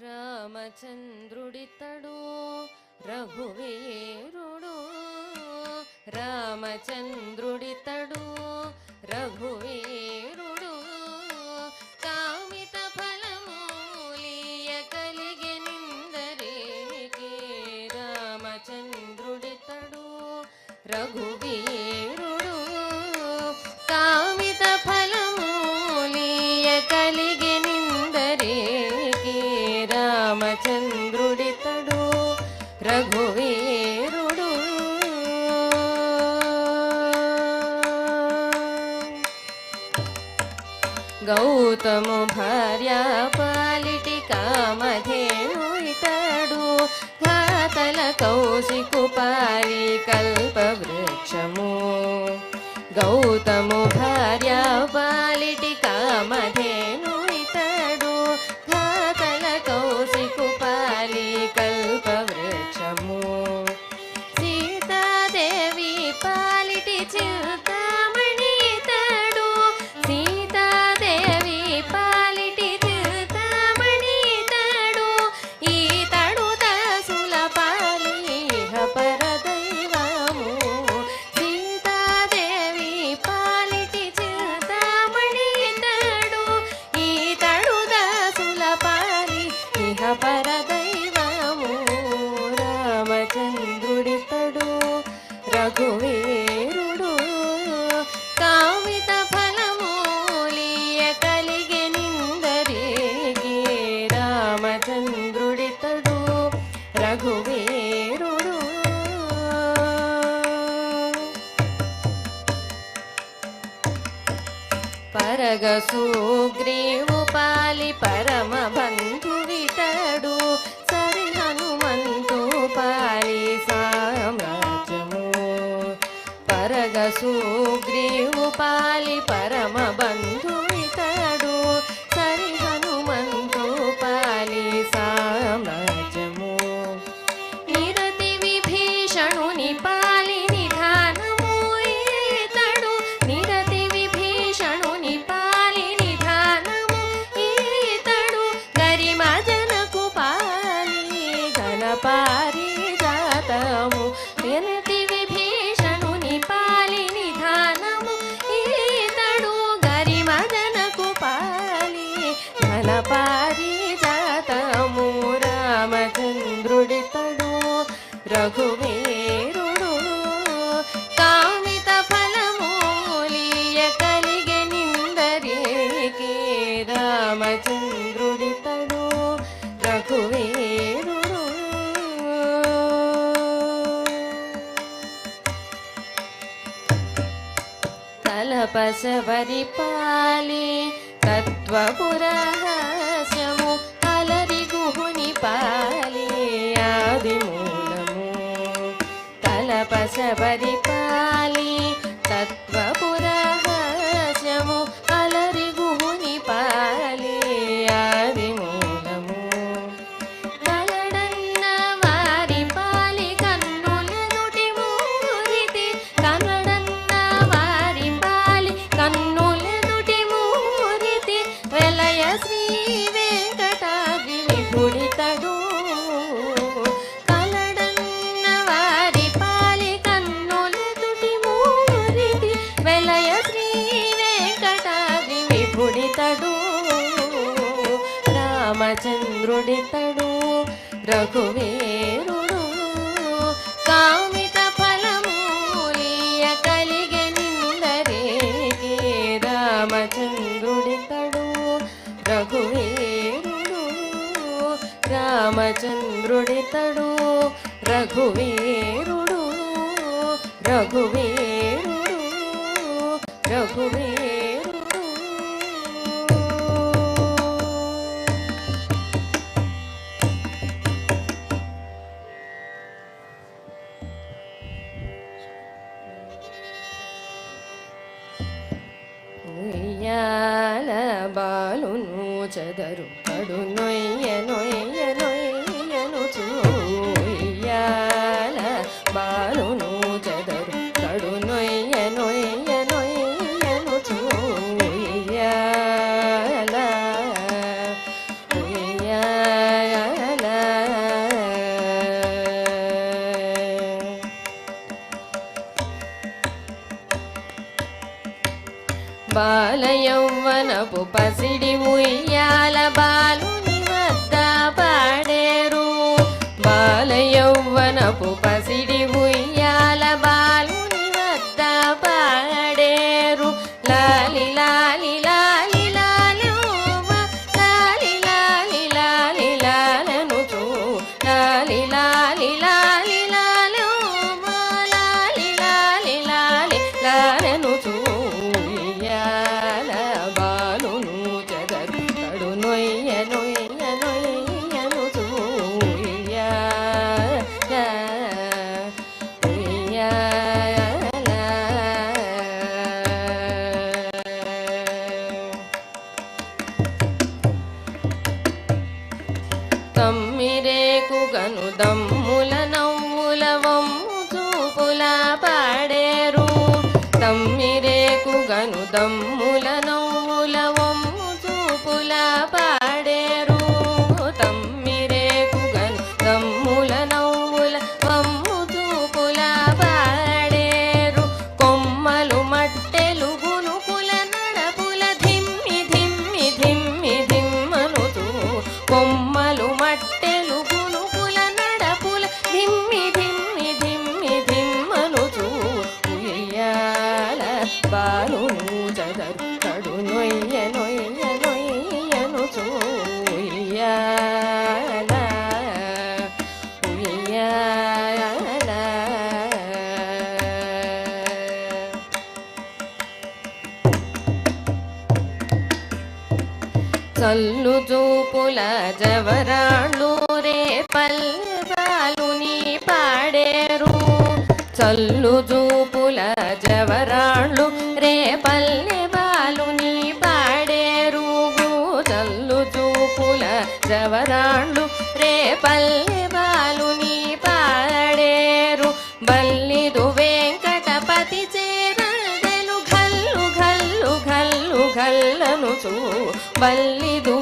రామచంద్రుడితడు రఘువీరుడు, రామచంద్రుడితడు రఘువీరుడు, కామిత ఫలమూలియ కలిగెనిందరికి. రామచంద్రుడితడు రఘువీరుడు, కామిత ఫలమూలియ కలిగెనిందరికి. రామచంద్రుడితడు రఘువీరుడు. గౌతము భార్య పాలిటి కామధేను ఇతడు, ఘాతల కౌశికు పాలి కల్పవృక్షము. గౌతము భార్య పాలిటి కామధేను ఇతడు, ఘాతల కౌశికు పాలి కల్పవృక్షము. సీతాదేవి పాలిటి చింతామణి ఇతడు, సీతాదేవి పాలిటి చింతామణి ఇతడు, ఈతడు దాసుల పాలి పరదైవము. సీతాదేవి పాలిటి చింతామణి ఇతడు, ఈతడు దాసుల పాలి పరదైవము. రామచంద్రుడితడు రఘువీరుడు, కామిత ఫలమూలియ కలిగెనిందరికి. రామచంద్రుడితడు రఘువీరుడు. పరగ సుగ్రీవు పాలి పరమ బంధువితడు, సరి హనుమంతు పాలి సామ్రాజ్యము. పరగ సుగ్రీవు పాలి పరమ బంధువితడు, సరి హనుమంతు పాలి సామ్రాజ్యము. నిరతి విభీషణుని పాలి నిధానము ఈతడు, నిరతి విభీషణుని పాలి నిధానము ఈతడు, గరిమ జనకు పాలి ఘనపారిజాతము. నిరతి విభీషణుని పాలి నిధానము ఈతడు, గరిమ జనకు పాలి ఘనపారిజాతము. రామచంద్రుడితడు రఘువీరుడు, కామిత ఫలమూలియ కలిగెనిందరికి. రామచంద్రుడితడు రఘువీరుడు. తలపశబరి పాలి తత్వపురహస్యము, అలరి గుహుని పాలి ఆదిమూలము. తలపశబరి పాలి తత్వపురహస్యము, అలరి గుహుని పాలి ఆదిమూలము. కలడన్న వారి పాలి కన్నులెదుటి మూరితి, కలడన్న వారి పాలి కన్నులెదుటి మూరితి, వెలయ శ్రీ వెంకటాద్రి విపుడితడు. కలడన్న వారి పాలి కన్నులెదుటి మూరితి, వెలయ శ్రీ వెంకటాద్రి విపుడితడు. రామచంద్రుడితడు రఘువీరుడు, కామిత ఫలమూలియ కలిగెనిందరికి. రామచంద్రుడితడు రఘువీరుడు, రామచంద్రుడితడు రఘువీరుడు, రఘువీరుడు, రఘువీరుడు. ఉయ్యాల బాలును చదరు కడు నొయ్య నొయ్య నొయ్యనుచు, ఉయ్యాల బాలును చదరు కడు నొయ్య నొయ్య నొయ్యనుచు. ఉయ్యాల ఉయ్యాల యౌవనపు పసిడి ఉయ్యాల బాలుని వద్ద పాడేరు బాల యౌవనపు పసిడి ఉయ్యాల బాలుని వద్ద పాడేరు లాలి లాలి లాలి లాలోమ లాలి లాలి లాలి లాలనుచు లాలి లాలి లాలి లాలోమ లాలి లాలి లాలి లాలనుచు ఉయ్యాల బాలును చెదరు కడు నొయ్య నొయ్య నొయ్యనుచు ఉయ్యాల ఉయ్యాల తమ్మిరేకు గను దమ్ముల నవ్వుల వమ్ము చూపుల పాడేరు తమ్మిరేకు గను దమ్ముల నవ్వుల వమ్ము చూపుల పాడేరు తమ్మిరేకు గను దమ్ముల నవ్వుల వమ్ము చూపుల పాడేరు కొమ్మలు మట్టెలు గునుకుల నడపుల ధిమ్మి ధిమ్మి ధిమ్మి ధిమ్మనుతూ కొమ్మలు మట్టెలు గునుకుల నడపుల ధిమ్మి ధిమ్మి ధిమ్మి ధిమ్మనుచు ఉయ్యాల బాలును చదరు కడు నొయ్య నొయ్య నొయ్యనుచు ఉయ్యాల ఉయ్యాల చల్లు చూపుల జవరాళ్ళు రే పల్లె బాలుని పాడేరు చల్లు చూపుల జవరాళ్ళు రే పల్లె బాలుని పాడేరు చల్లు చూపుల జవరాళ్ళు రే పల్లె బాలుని పాడేరు బల్లిదు వెంకటపతి చేరదెను ఘల్లు ఘల్లు ఘల్లు ఘల్లనుచు బల్లిదు